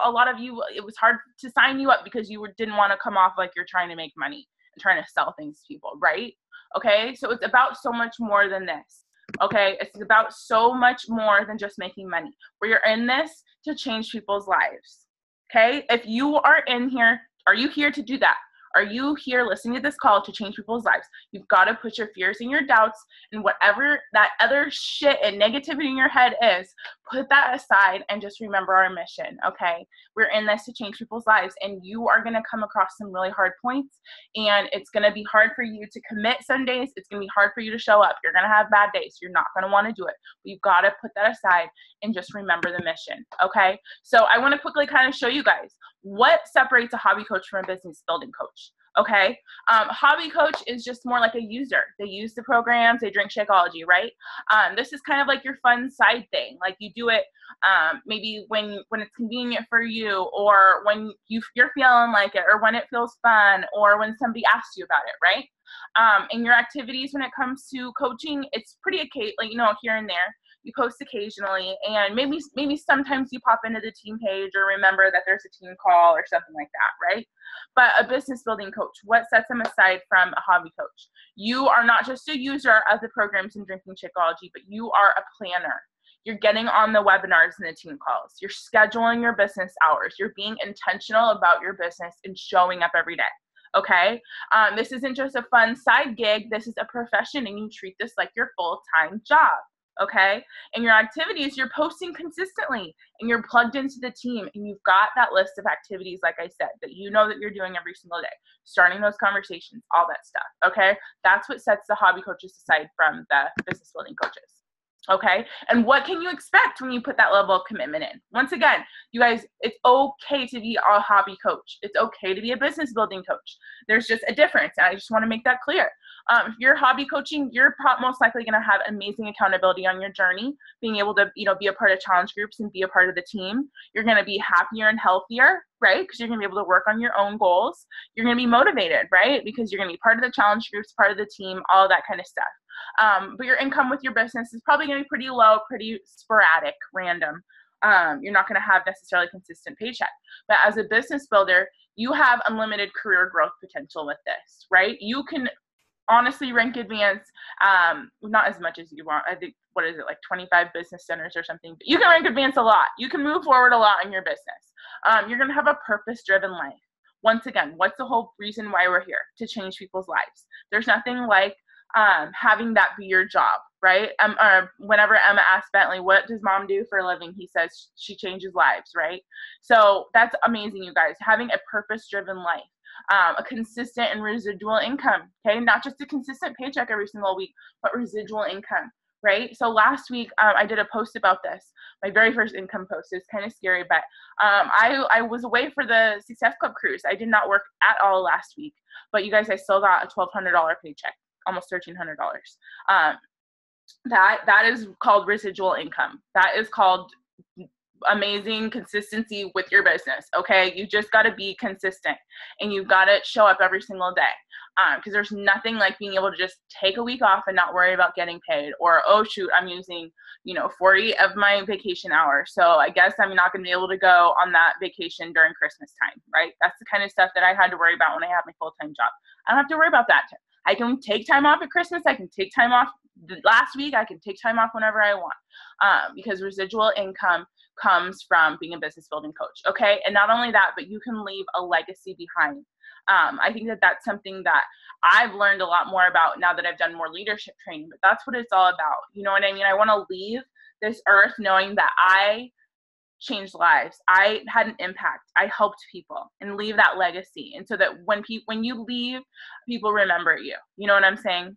A lot of you, it was hard to sign you up because you didn't want to come off like you're trying to make money and trying to sell things to people, right? Okay, so it's about so much more than this. Okay, it's about so much more than just making money. We're in this to change people's lives. Okay, if you are in here, are you here to do that? Are you here listening to this call to change people's lives? You've got to put your fears and your doubts and whatever that other shit and negativity in your head is, put that aside and just remember our mission, okay? We're in this to change people's lives, and you are going to come across some really hard points, and it's going to be hard for you to commit some days. It's going to be hard for you to show up. You're going to have bad days. You're not going to want to do it. But you've got to put that aside and just remember the mission, okay? So I want to quickly kind of show you guys what separates a hobby coach from a business building coach. Okay, hobby coach is just more like a user. They use the programs, they drink Shakeology, right? This is kind of like your fun side thing. Like you do it maybe when it's convenient for you, or when you're feeling like it, or when it feels fun, or when somebody asks you about it, right? And your activities when it comes to coaching, it's pretty like, you know, here and there. You post occasionally, and maybe sometimes you pop into the team page or remember that there's a team call or something like that, right? But a business building coach, what sets them aside from a hobby coach? You are not just a user of the programs and drinking Shakeology, but you are a planner. You're getting on the webinars and the team calls. You're scheduling your business hours. You're being intentional about your business and showing up every day. Okay, this isn't just a fun side gig. This is a profession, and you treat this like your full-time job. Okay, and your activities, you're posting consistently, and you're plugged into the team, and you've got that list of activities, like I said, that you know that you're doing every single day, starting those conversations, all that stuff. Okay, that's what sets the hobby coaches aside from the business building coaches. Okay, and what can you expect when you put that level of commitment in? Once again, you guys, it's okay to be a hobby coach. It's okay to be a business building coach. There's just a difference, and I just want to make that clear. If you're hobby coaching, you're most likely going to have amazing accountability on your journey, being able to, you know, be a part of challenge groups and be a part of the team. You're going to be happier and healthier, right? Because you're going to be able to work on your own goals. You're going to be motivated, right? Because you're going to be part of the challenge groups, part of the team, all that kind of stuff. But your income with your business is probably going to be pretty low, pretty sporadic, random. You're not going to have necessarily consistent paycheck. But as a business builder, you have unlimited career growth potential with this, right? You can honestly rank advance, not as much as you want. I think, what is it, like 25 business centers or something? But you can rank advance a lot. You can move forward a lot in your business. You're going to have a purpose-driven life. Once again, what's the whole reason why we're here? To change people's lives. There's nothing like having that be your job, right? Whenever Emma asks Bentley, what does mom do for a living? He says she changes lives, right? So that's amazing, you guys. Having a purpose-driven life. A consistent and residual income, okay? Not just a consistent paycheck every single week, but residual income, right? So last week, I did a post about this, my very first income post. It's kind of scary, but I was away for the Success Club cruise. I did not work at all last week, but you guys, I still got a $1,200 paycheck, almost $1,300. That is called residual income. That is called amazing consistency with your business. Okay. You just got to be consistent, and you've got to show up every single day. Because there's nothing like being able to just take a week off and not worry about getting paid, or, oh shoot, I'm using, 40 of my vacation hours, so I guess I'm not going to be able to go on that vacation during Christmas time, right? That's the kind of stuff that I had to worry about when I had my full-time job. I don't have to worry about that. I can take time off at Christmas. I can take time off last week. I can take time off whenever I want, because residual income comes from being a business building coach. Okay. And not only that, but you can leave a legacy behind. I think that that's something that I've learned a lot more about now that I've done more leadership training, but that's what it's all about. You know what I mean? I want to leave this earth knowing that I changed lives. I had an impact. I helped people, and leave that legacy. And so that when you leave, people remember you. You know what I'm saying?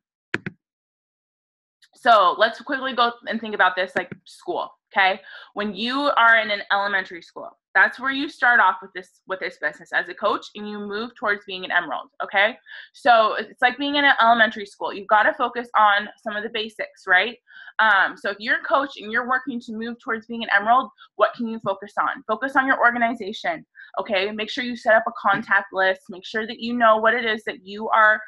So let's quickly go and think about this like school. Okay. When you are in an elementary school, that's where you start off with this business as a coach, and you move towards being an emerald. Okay. So it's like being in an elementary school. You've got to focus on some of the basics, right? So if you're a coach and you're working to move towards being an emerald, what can you focus on? Focus on your organization. Okay. Make sure you set up a contact list. Make sure that you know what it is that you are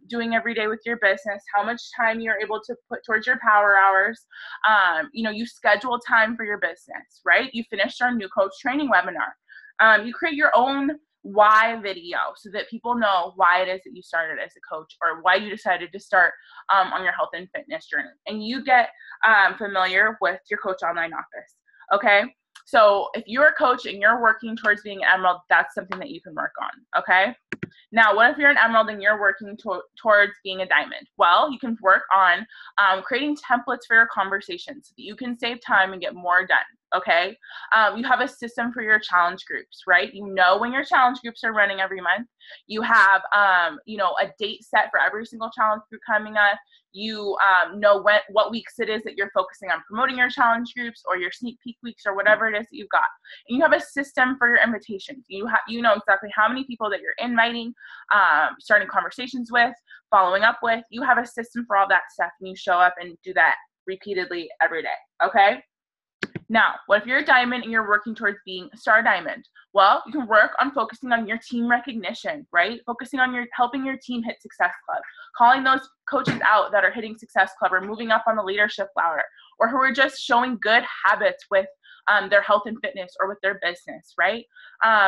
doing every day with your business, how much time you're able to put towards your power hours. You schedule time for your business, right? You finished our new coach training webinar. You create your own why video so that people know why it is that you started as a coach, or why you decided to start on your health and fitness journey. And you get familiar with your coach online office. Okay. So if you're a coach and you're working towards being an emerald, that's something that you can work on. Okay. Now, what if you're an emerald and you're working towards being a diamond? Well, you can work on creating templates for your conversations so that you can save time and get more done. Okay. You have a system for your challenge groups, right? You know when your challenge groups are running every month. You have, a date set for every single challenge group coming up. You know what weeks it is that you're focusing on promoting your challenge groups, or your sneak peek weeks, or whatever it is that you've got. And you have a system for your invitations. You know exactly how many people that you're inviting, starting conversations with, following up with. You have a system for all that stuff, and you show up and do that repeatedly every day. Okay. Now, what if you're a diamond and you're working towards being a star diamond? Well, you can work on focusing on your team recognition, right? Focusing on helping your team hit Success Club, calling those coaches out that are hitting Success Club or moving up on the leadership ladder, or who are just showing good habits with their health and fitness or with their business, right?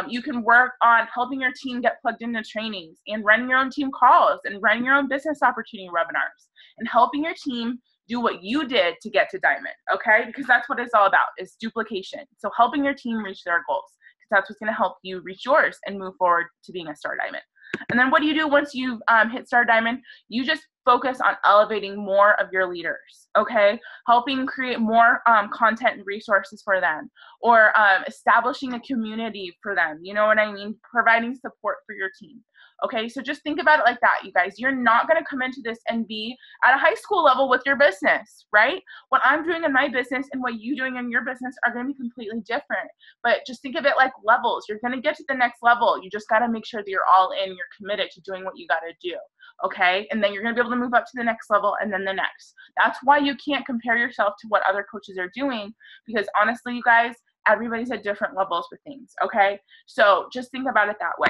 You can work on helping your team get plugged into trainings, and running your own team calls, and running your own business opportunity webinars, and helping your team do what you did to get to diamond. Okay. Because that's what it's all about, is duplication. So helping your team reach their goals, because that's what's going to help you reach yours and move forward to being a star diamond. And then what do you do once you've hit star diamond? You just focus on elevating more of your leaders, okay? Helping create more content and resources for them, or establishing a community for them. You know what I mean? Providing support for your team. Okay, so just think about it like that, you guys. You're not going to come into this and be at a high school level with your business, right? What I'm doing in my business and what you're doing in your business are going to be completely different. But just think of it like levels. You're going to get to the next level. You just got to make sure that you're all in, you're committed to doing what you got to do, okay? And then you're going to be able to move up to the next level, and then the next. That's why you can't compare yourself to what other coaches are doing, because honestly, you guys, everybody's at different levels with things, okay? So just think about it that way.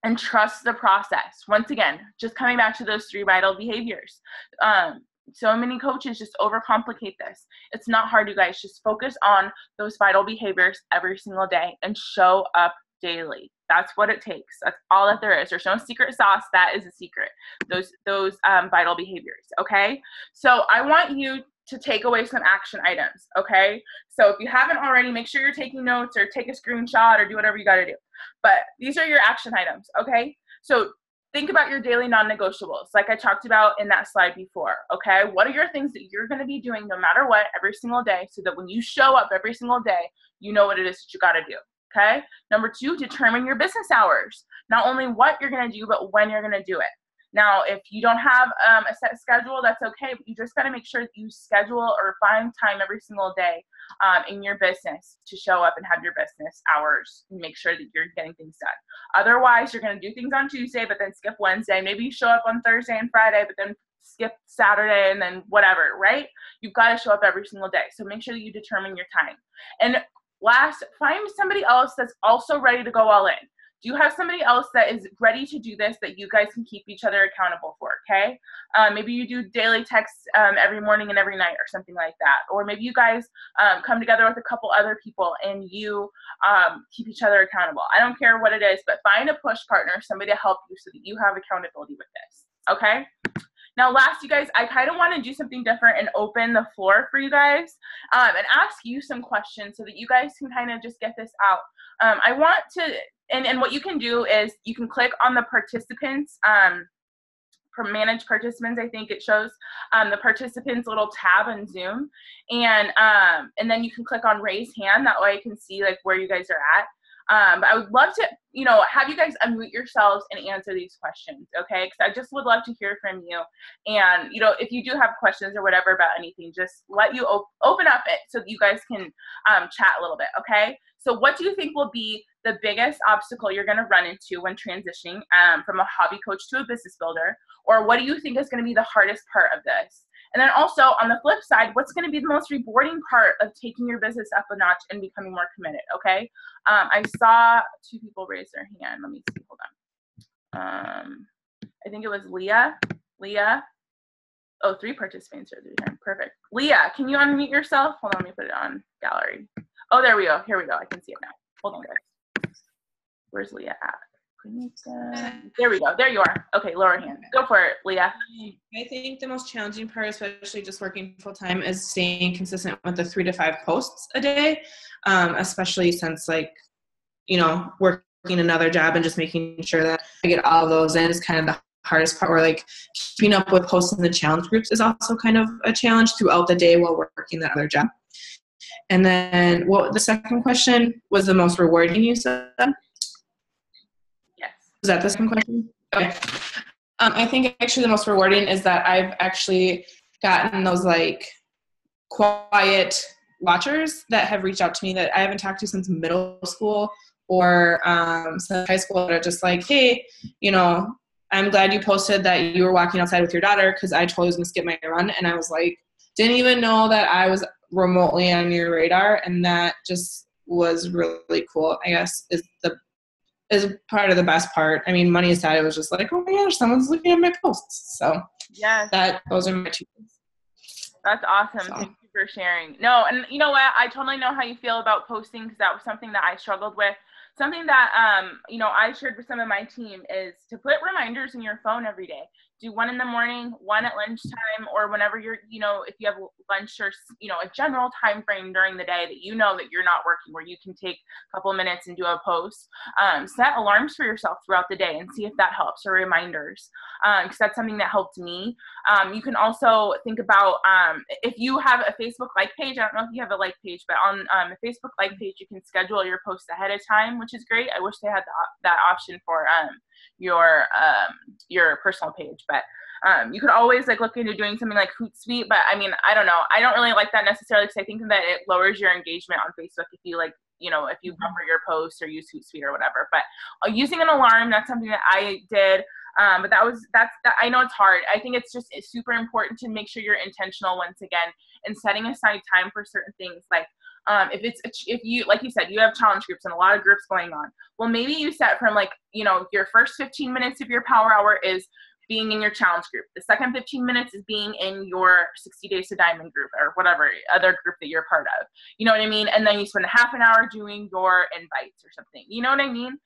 And trust the process. Once again, just coming back to those 3 vital behaviors. So many coaches just overcomplicate this. It's not hard, you guys. Just focus on those vital behaviors every single day and show up daily. That's what it takes. That's all that there is. There's no secret sauce. That is a secret. Those vital behaviors. Okay. So I want you to take away some action items. Okay. So if you haven't already, make sure you're taking notes, or take a screenshot, or do whatever you got to do. But these are your action items. Okay. So think about your daily non-negotiables, like I talked about in that slide before. Okay. What are your things that you're going to be doing no matter what every single day, so that when you show up every single day, you know what it is that you got to do. Okay. Number 2, determine your business hours. Not only what you're going to do, but when you're going to do it. Now, if you don't have a set schedule, that's okay, but you just got to make sure that you schedule or find time every single day in your business to show up and have your business hours and make sure that you're getting things done. Otherwise, you're going to do things on Tuesday, but then skip Wednesday. Maybe you show up on Thursday and Friday, but then skip Saturday and then whatever, right? You've got to show up every single day. So make sure that you determine your time. And last, find somebody else that's also ready to go all in. Do you have somebody else that is ready to do this that you guys can keep each other accountable for, okay? Maybe you do daily texts every morning and every night or something like that. Or maybe you guys come together with a couple other people and you keep each other accountable. I don't care what it is, but find a push partner, somebody to help you so that you have accountability with this, okay? Now, last, you guys, I kind of want to do something different and open the floor for you guys and ask you some questions so that you guys can kind of just get this out. I want to, and what you can do is you can click on the participants, for manage participants, I think it shows the participants little tab on Zoom. And then you can click on raise hand. That way I can see like where you guys are at. But I would love to, have you guys unmute yourselves and answer these questions, okay? Because I just would love to hear from you. And, if you do have questions or whatever about anything, just let you open up it so that you guys can chat a little bit, okay? So what do you think will be the biggest obstacle you're going to run into when transitioning from a hobby coach to a business builder? Or what do you think is going to be the hardest part of this? And then also on the flip side, what's going to be the most rewarding part of taking your business up a notch and becoming more committed, okay? I saw 2 people raise their hand. Let me see, hold on. I think it was Leah. Oh, 3 participants are there. Perfect. Leah, can you unmute yourself? Hold on, let me put it on gallery. Oh, there we go. Here we go. I can see it now. Hold on, guys. Where's Leah at? There we go. There you are. Okay, lower hand. Go for it, Leah. I think the most challenging part, especially just working full time, is staying consistent with the 3 to 5 posts a day, especially since working another job and just making sure that I get all of those in is kind of the hardest part. Or keeping up with posting the challenge groups is also kind of a challenge throughout the day while working that other job. And then the second question was the most rewarding, you said? Is that the second question? Okay. I think actually the most rewarding is that I've actually gotten those quiet watchers that have reached out to me that I haven't talked to since middle school or since high school that are just like, hey, I'm glad you posted that you were walking outside with your daughter because I totally was going to skip my run. And I was like, didn't even know that I was remotely on your radar. And that just was really cool, I guess, is part of the best part. I mean, money aside, it was just like, oh my gosh, someone's looking at my posts. So yes, those are my 2 things. That's awesome. So. Thank you for sharing. No, and you know what? I totally know how you feel about posting because that was something that I struggled with. Something that, I shared with some of my team is to put reminders in your phone every day. Do 1 in the morning, 1 at lunchtime, or whenever you're, if you have lunch or, a general time frame during the day that you're not working, where you can take a couple of minutes and do a post. Set alarms for yourself throughout the day and see if that helps, or reminders, because that's something that helped me. You can also think about if you have a Facebook like page. I don't know if you have a like page, but on a Facebook like page, you can schedule your posts ahead of time, which is great. I wish they had that option for your personal page, but you could always look into doing something like Hootsuite. But I mean, I don't know. I don't really like that necessarily because I think that it lowers your engagement on Facebook if you if you bumper your posts or use Hootsuite or whatever. But using an alarm, that's something that I did. But that's I know it's hard. I think it's super important to make sure you're intentional once again and setting aside time for certain things. If you, like you said, you have challenge groups and a lot of groups going on. Well, maybe you set from your first 15 minutes of your power hour is being in your challenge group. The second 15 minutes is being in your 60 Days to Diamond group or whatever other group that you're part of. You know what I mean? And then you spend a half an hour doing your invites or something. You know what I mean?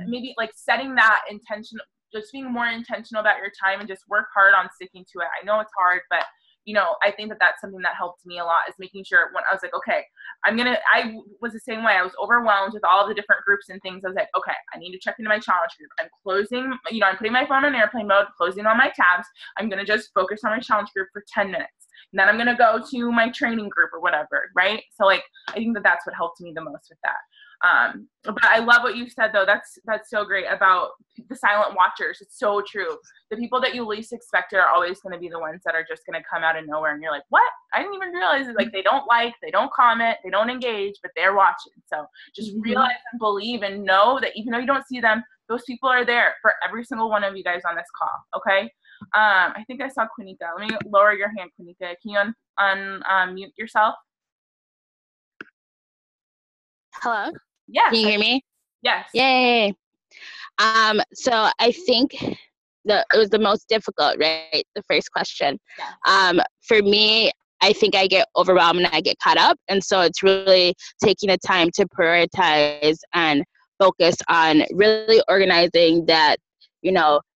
Maybe setting that intention, just being more intentional about your time and just work hard on sticking to it. I know it's hard, but I think that that's something that helped me a lot, is making sure when I was like, okay, I was the same way. I was overwhelmed with all the different groups and things. I was like, okay, I need to check into my challenge group. I'm closing, I'm putting my phone on airplane mode, closing all my tabs. I'm going to just focus on my challenge group for 10 minutes. And then I'm going to go to my training group or whatever. Right. So I think that that's what helped me the most with that. But I love what you said, though. That's so great about the silent watchers. It's so true. The people that you least expect are always going to be the ones that are just going to come out of nowhere, and you're like, what? I didn't even realize it. Like, they don't like, they don't comment, they don't engage, but they're watching. So just realize and believe and know that even though you don't see them, those people are there for every single one of you guys on this call, okay? I think I saw Quinika. Let me lower your hand, Quinika. Can you unmute yourself? Hello? Yes. Can you hear me? Yes. Yay. So I think it was the most difficult, right? The first question. Yeah. For me, I think I get overwhelmed and I get caught up. And so it's really taking the time to prioritize and focus on really organizing that,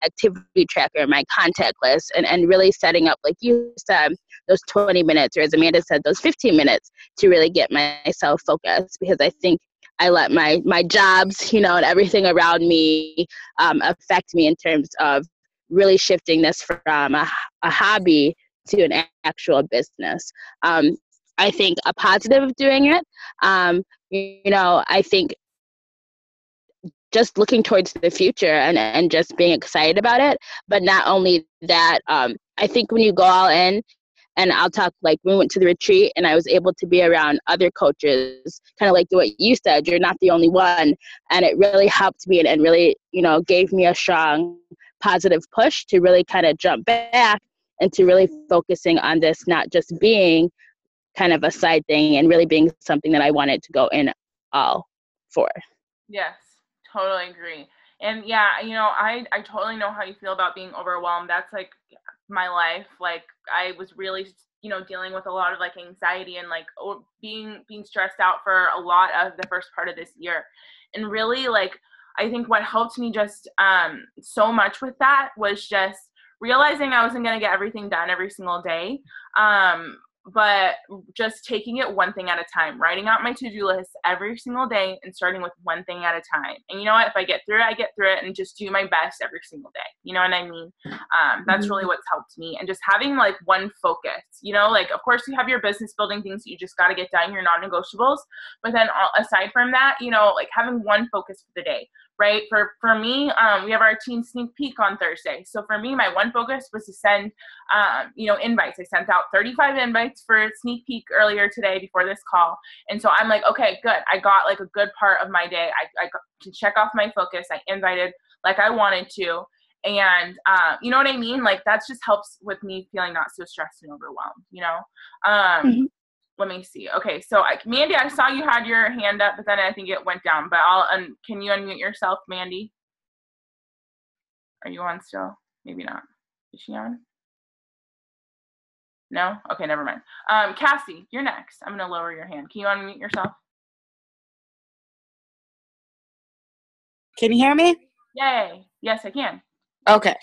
activity tracker, my contact list, and really setting up, like you said, those 20 minutes, or as Amanda said, those 15 minutes to really get myself focused, because I think I let my jobs, and everything around me affect me in terms of really shifting this from a hobby to an actual business. I think a positive of doing it, I think just looking towards the future and just being excited about it. But not only that, I think when you go all in, and I'll talk, like, we went to the retreat and I was able to be around other coaches, kind of like what you said, you're not the only one. And it really helped me and really, gave me a strong positive push to really kind of jump back and to really focusing on this, not just being kind of a side thing and really being something that I wanted to go in all for. Yes, totally agree. And yeah, I totally know how you feel about being overwhelmed. That's like my life. Like, I was really, dealing with a lot of like anxiety and like being stressed out for a lot of the first part of this year. And really, like, I think what helped me just so much with that was just realizing I wasn't going to get everything done every single day. But just taking it one thing at a time, writing out my to-do list every single day and starting with one thing at a time. And you know what? If I get through it, I get through it, and just do my best every single day. You know what I mean? That's really what's helped me. And just having like one focus, like, of course you have your business building things that you just got to get done, your non-negotiables. But then aside from that, like having one focus for the day. Right? For me, we have our teen sneak peek on Thursday. So for me, my one focus was to send, invites. I sent out 35 invites for a sneak peek earlier today before this call. And so I'm like, okay, good. I got like a good part of my day. I got to check off my focus. I invited like I wanted to. And, you know what I mean? Like, that just helps with me feeling not so stressed and overwhelmed, Let me see. Okay, so Mandy, I saw you had your hand up, but then I think it went down. But can you unmute yourself, Mandy? Are you on still? Maybe not. Is she on? No? Okay, never mind. Cassie, you're next. I'm going to lower your hand. Can you unmute yourself? Can you hear me? Yay. Yes, I can. Okay.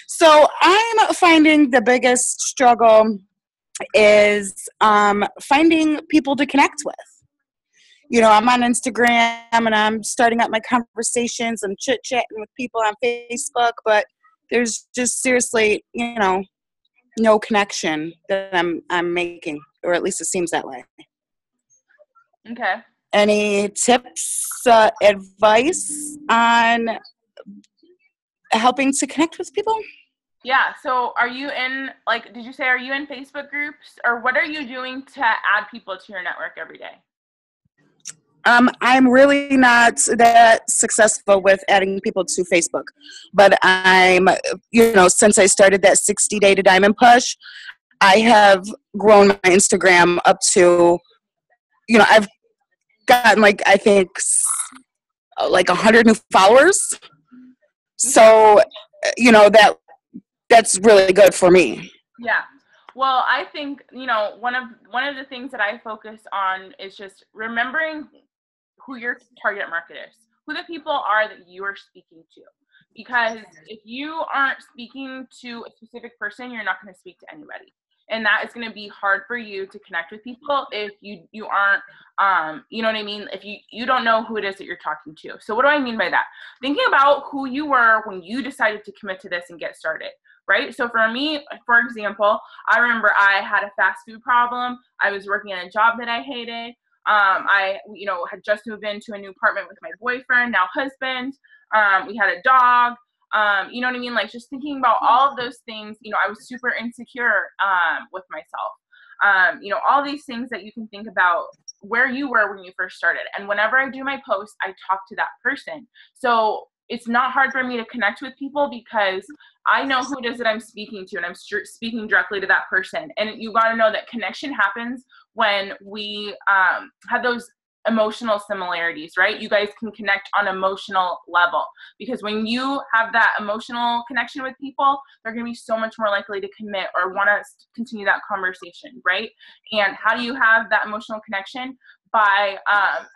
So I'm finding the biggest struggle is finding people to connect with. I'm on Instagram and I'm starting up my conversations and chit-chatting with people on Facebook, but there's just seriously, no connection that I'm making, or at least it seems that way. Okay. Any tips, advice on helping to connect with people? Yeah. So are you did you say, are you in Facebook groups, or what are you doing to add people to your network every day? I'm really not that successful with adding people to Facebook, but I'm, since I started that 60-day to diamond push, I have grown my Instagram up to, I've gotten I think 100 new followers. So, that's really good for me. Yeah. Well, I think, one of the things that I focus on is just remembering who your target market is, who the people are that you are speaking to. Because if you aren't speaking to a specific person, you're not going to speak to anybody. And that is going to be hard for you to connect with people if you aren't, you know what I mean? If you don't know who it is that you're talking to. So what do I mean by that? Thinking about who you were when you decided to commit to this and get started, right? So for me, for example, I remember I had a fast food problem. I was working in a job that I hated. I, had just moved into a new apartment with my boyfriend, now husband. We had a dog. You know what I mean? Like, just thinking about all of those things, I was super insecure with myself. All these things that you can think about where you were when you first started. And whenever I do my posts, I talk to that person. So it's not hard for me to connect with people because I know who it is that I'm speaking to, and I'm speaking directly to that person. And you got to know that connection happens when we have those emotional similarities, right? You guys can connect on emotional level, because when you have that emotional connection with people, they're going to be so much more likely to commit or want to continue that conversation, right? And how do you have that emotional connection? By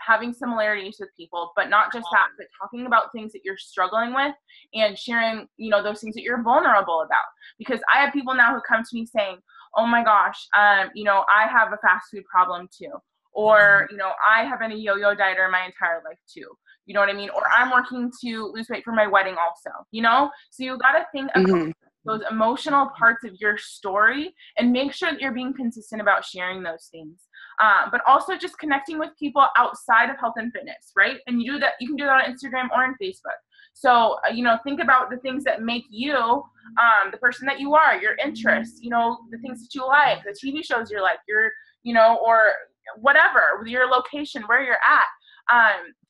having similarities with people, but not just that, but talking about things that you're struggling with and sharing, those things that you're vulnerable about. Because I have people now who come to me saying, oh my gosh, I have a fast food problem too. Or, I have been a yo-yo dieter my entire life too. You know what I mean? Or I'm working to lose weight for my wedding also, So you got to think about those emotional parts of your story and make sure that you're being consistent about sharing those things. But also just connecting with people outside of health and fitness, right? And you can do that on Instagram or on Facebook. So, think about the things that make you the person that you are, your interests, the things that you like, the TV shows you like, or whatever, your location, where you're at,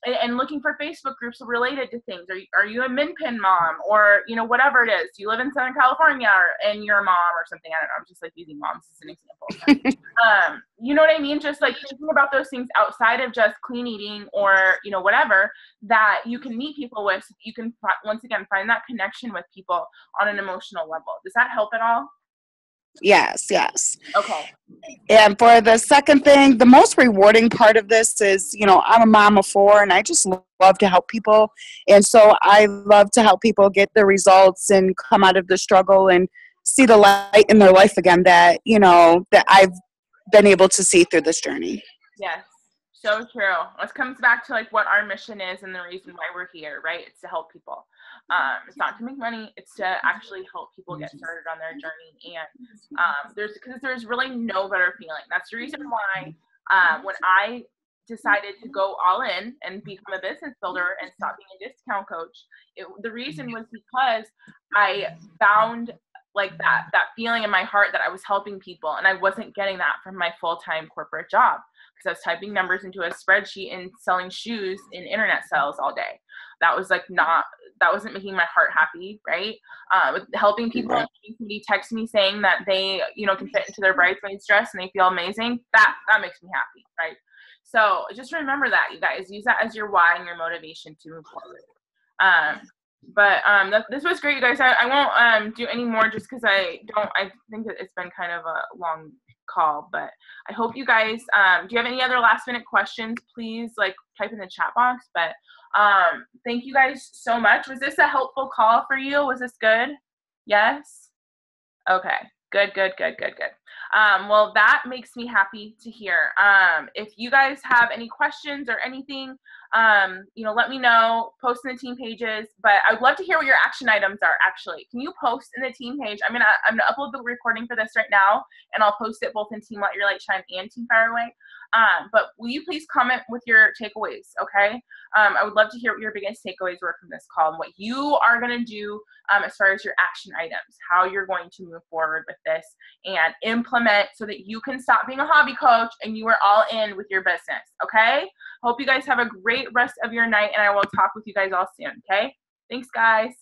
and looking for Facebook groups related to things. Are you a min pin mom, or whatever it is? Do you live in Southern California, and you're a mom or something? I don't know. I'm just like using moms as an example. You know what I mean? Just like thinking about those things outside of just clean eating or whatever, that you can meet people with. So you can once again find that connection with people on an emotional level. Does that help at all? Yes. Okay. And for the second thing, the most rewarding part of this is, I'm a mom of 4 and I just love to help people. And so I love to help people get the results and come out of the struggle and see the light in their life again that, that I've been able to see through this journey. Yes. So true. This comes back to like what our mission is and the reason why we're here, right? It's to help people. It's not to make money. It's to actually help people get started on their journey. And there's really no better feeling. That's the reason why when I decided to go all in and become a business builder and stop being a discount coach, the reason was because I found like that feeling in my heart that I was helping people, and I wasn't getting that from my full-time corporate job. Because I was typing numbers into a spreadsheet and selling shoes in internet sales all day. That wasn't making my heart happy, right? Helping people, and somebody text me saying that they, can fit into their bridesmaid's dress and they feel amazing. That makes me happy, right? So just remember that, you guys. Use that as your why and your motivation to move forward. This was great, you guys. I won't do any more just because I think that it's been kind of a long call, but I hope you guys, do you have any other last minute questions? Please type in the chat box, but thank you guys so much. Was this a helpful call for you? Was this good? Yes? Okay. Good. Well, that makes me happy to hear. If you guys have any questions or anything, let me know, post in the team pages, but I would love to hear what your action items are. Actually, can you post in the team page? I'm going to upload the recording for this right now, and I'll post it both in Team Let Your Light Shine and Team Fire Away. But will you please comment with your takeaways? Okay. I would love to hear what your biggest takeaways were from this call and what you are going to do, as far as your action items, how you're going to move forward with this and implement so that you can stop being a hobby coach and you are all in with your business. Okay. Hope you guys have a great rest of your night, and I will talk with you guys all soon. Okay. Thanks, guys.